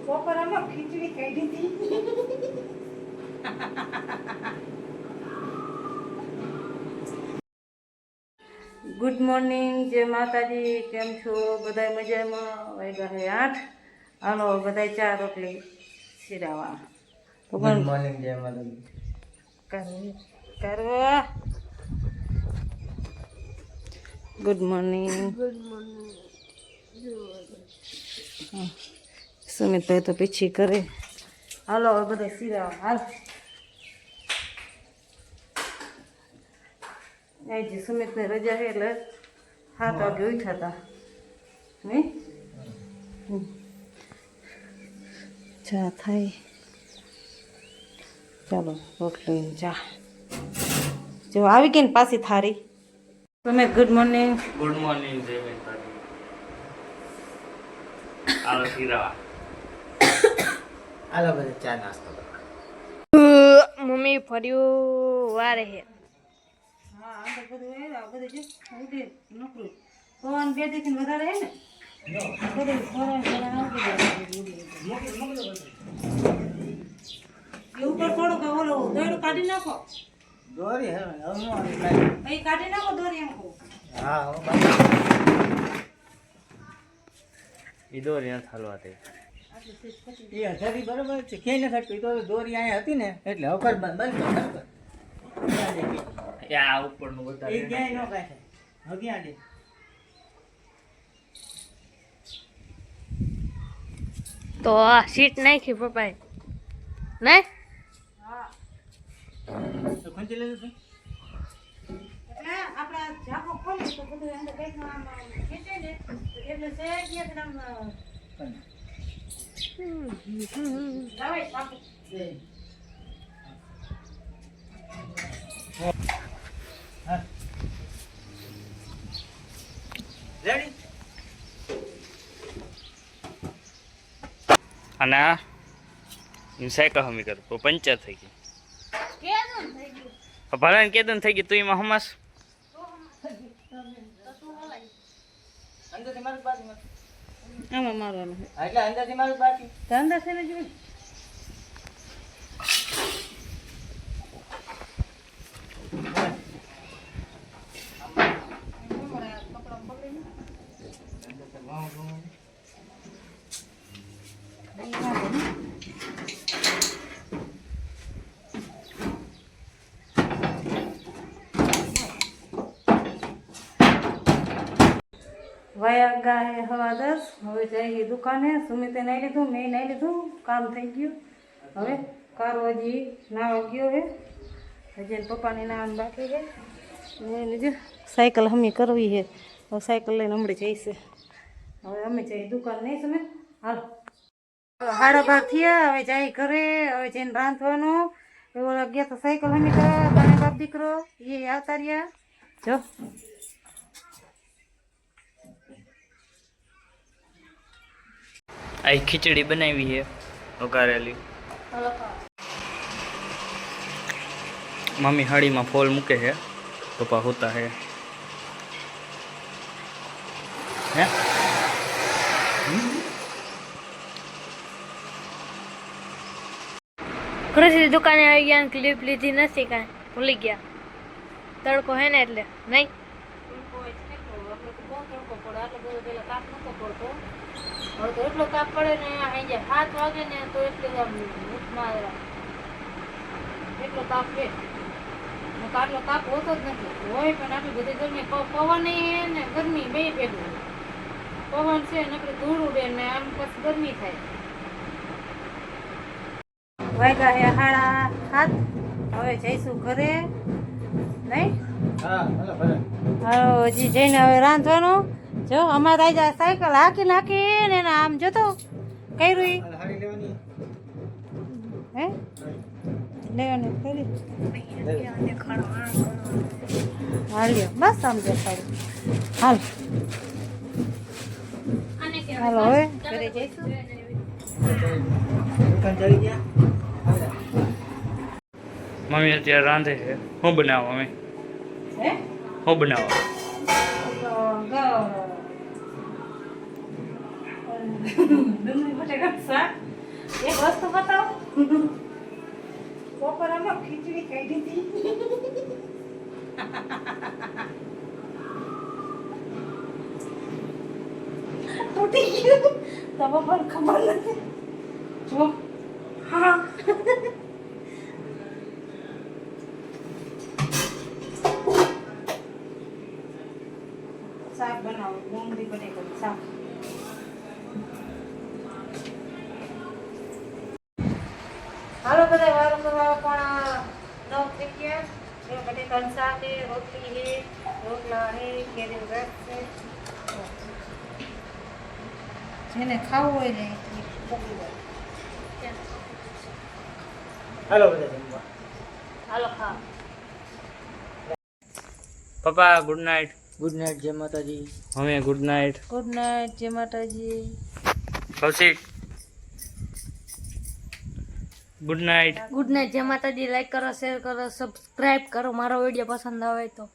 બપોરમાં ખીચડી કાઢી હતી. Good morning, જય માતાજી. કેમ છો બધા? મજામાં? વાગ્યા છે 8. હાલો બધા ચા રોટલી શીરાવા. ગુડ મોર્નિંગ, જય માતાજી. કરવા ગુડ મોર્નિંગ. સુમિતભાઈ તો પીછી કરે. હાલો હવે બધા શીરાવા. હાલ આજે સુમિતને રજા છે એટલે 7 વાગે ઉઠ્યા હતા નહીં. ચા થાય. ચાલો રોટલી ચા. જો આવી ગઈ ને પાછી થારી. તમે ગુડ મોર્નિંગ. ગુડ મોર્નિંગ, જય માતાજી. આલો શીરાવા. આલો બધા ચા નાસ્તો કરવા. મમ્મી ફર્યું વારે હે. હા આ તો બધું એ આ બધું જે ઉડે નકરું પવન બે દેખીને વધારે હે ને બધું ફોરન ફોરન આવતી જાય. એ ઉપર થોડુંક ઓલો દોયડું કાઢી નાખો. દોરી હે હવે નો આવી. અહીં કાઢી નાખો દોરી એમ કહું. હા હો ઈ દોરી ન થાલવા દે. એ હજારી બરાબર છે. ક્યાંય ન થતું. તો દોરી અહીંયા હતી ને એટલે હકર બંધ કર. આ ઉપરનું વધારે એ ક્યાંય ન કાય હવે ક્યાં દે. તો આ સીટ નાખી પપ્પાએ નહીં. હા તો ખંચી લેજો છે. એટલે આપણા ઝાપો ખોલી તો બધું અંદર બેસનું આમ ખેંચે ને એટલે સહેજ એકદમ લાવાય ઝાપો. રેડી. અને આ સાયકલ હમી કરું તો પંચર થઈ ગઈ. ભલે કેદન થઈ ગઈ. તું એમાં હમાસ આમાં મારવાનું છે. એટલે અંદરથી મારું બાકી તો અંદર છે ને જોઈ. વયા ગાય હવા 10. હવે જઈએ દુકાને. સુમિતે નાઈ લીધું, મેં નાઈ લીધું, કામ થઈ ગયું. હવે કારો હજી નાવા ગયો છે. હજી પપ્પાની નાવાનું બાકી છે. એને જો સાયકલ હમી કરવી છે. હવે સાયકલ લઈને હમણાં જઈશે. હવે અમે જઈએ દુકાન. નહીં સુમિત? હાલ 12:30 થયા. હવે જાય ઘરે. હવે જઈને રાંધવાનું. એવો ગયા તો સાયકલ હમી કરવા તને બાપ દીકરો એ આવતા રહ્યા. જો આ ખીચડી બનાવી છે વઘારેલી. મમ્મી હાડીમાં ફોલ મૂકે છે. પપ્પા હોતા હે હે કૃષિ દુકાને આવી ગયા. ક્લિપ લીધી નથી કાંઈ ભૂલી ગયા. તડકો હે ને એટલે નહીં. હવે તો એટલો તાપ પડે ને અહીંયા 7 વાગે ને તો એટલી એટલો તાપ છે. આટલો તાપ હોતો જ નથી. હોય પણ આટલી બધી ગરમી. પવન ને ગરમી બે ભેગું. પવન છે ને આપણે ધૂળ ઉડે ને આમ પછી ગરમી થાય. વાગ્યા હે 7:30. હવે જઈશું ઘરે નહીં. હજી જઈને હવે રાંધવાનું. જો અમારે આવી જાય સાયકલ હાકીને એને આમ જોતો કર્યું હે લેવાની કરી હાલ્યો બસ આમ દેખાડું. હાલ હાલો હવે ઘરે જઈશું. મમ્મી અત્યારે રાંધે છે. શું બનાવો મમ્મી? હે શું બનાવો? ડુંગળી બટેકાનું શાક. એક વસ્તુ બતાવું, બપોરમાં ખીચડી કાઢી હતી. તૂટી ગયું તો બપોર ખબર નથી. જો હા શાક બનાવું, ડુંગળી બટેકાનું શાક. હાલો બધા વારો કરવા પણ 9 થઈ ગયા. એ બટેકાનું શાક છે, રોટલી છે, રોટલા છે, કેરીનું રસ છે. જેને ખાવું હોય ને એ પકડી જાય. હાલો બધા જમવા. હાલો ખાઓ. પપ્પા ગુડ નાઇટ. ગુડ નાઇટ, જય માતાજી. અમે ગુડ નાઇટ. ગુડ નાઇટ, જય માતાજી. Kaushik good night. Good night, જય માતાજી. લાઈક કરો, શેર કરો, સબસ્ક્રાઇબ કરો. મારો વિડીયો પસંદ આવે તો